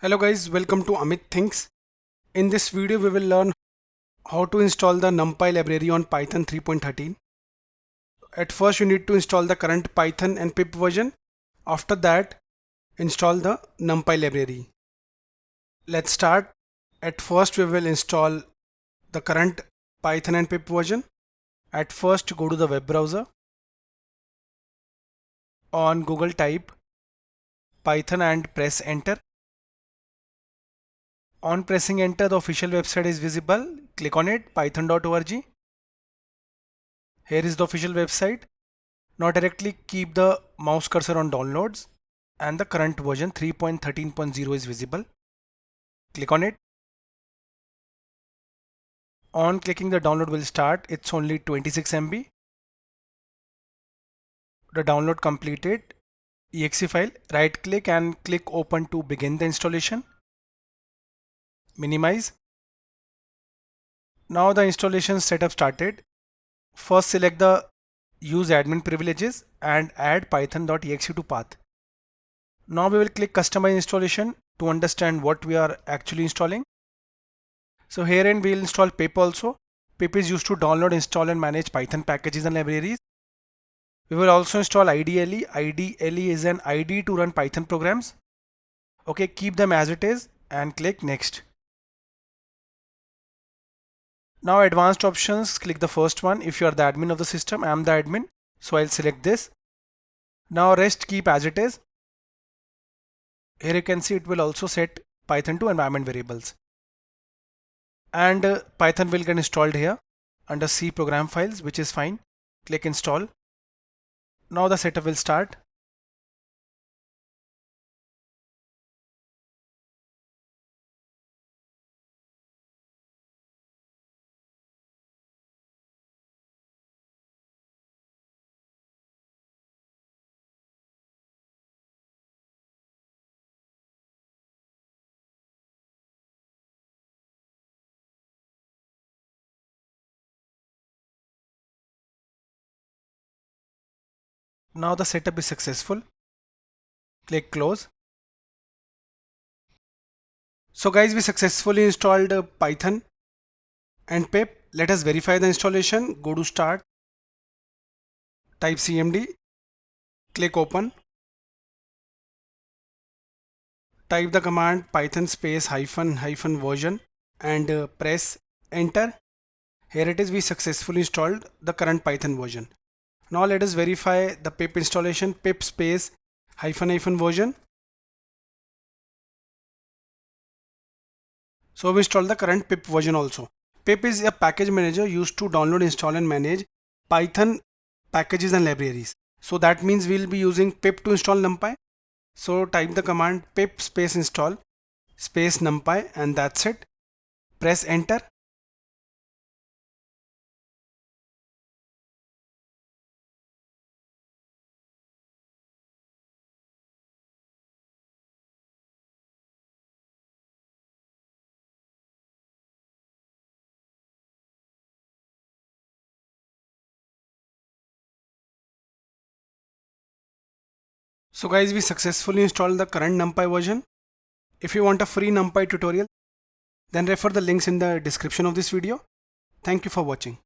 Hello guys, welcome to Amit Thinks. In this video we will learn how to install the numpy library on Python 3.13. At first you need to install the current Python and pip version. After that install the numpy library. Let's start. At first we will install the current Python and pip version. At first go to the web browser. On Google type Python and press enter. On pressing enter, the official website is visible. Click on it, python.org. Here is the official website. Now directly keep the mouse cursor on downloads and the current version 3.13.0 is visible. Click on it. On clicking, the download will start. It's only 26 MB. The download completed. Exe file. Right click and click open to begin the installation. Minimize. Now the installation setup started. First select the use admin privileges and add python.exe to path. Now we will click customize installation to understand what we are actually installing. So herein we will install pip also. Pip is used to download, install and manage Python packages and libraries. We will also install IDLE. IDLE is an IDE to run Python programs. Okay, keep them as it is and click next. Now advanced options, click the first one. If you are the admin of the system, I am the admin, so I'll select this. Now rest keep as it is. Here you can see it will also set Python to environment variables. And Python will get installed here under C program files, which is fine. Click install. Now the setup will start. Now the setup is successful. Click close. So guys, we successfully installed Python and pip. Let us verify the installation. Go to start, type cmd, click open, type the command python space hyphen version and press enter. Here it is, we successfully installed the current Python version. Now let us verify the pip installation, pip space hyphen version. So we installed the current pip version also. Pip is a package manager used to download, install and manage Python packages and libraries. So that means we'll be using pip to install numpy. So type the command pip space install space numpy and that's it. Press enter. So guys, we successfully installed the current numpy version. If you want a free numpy tutorial, then refer the links in the description of this video. Thank you for watching.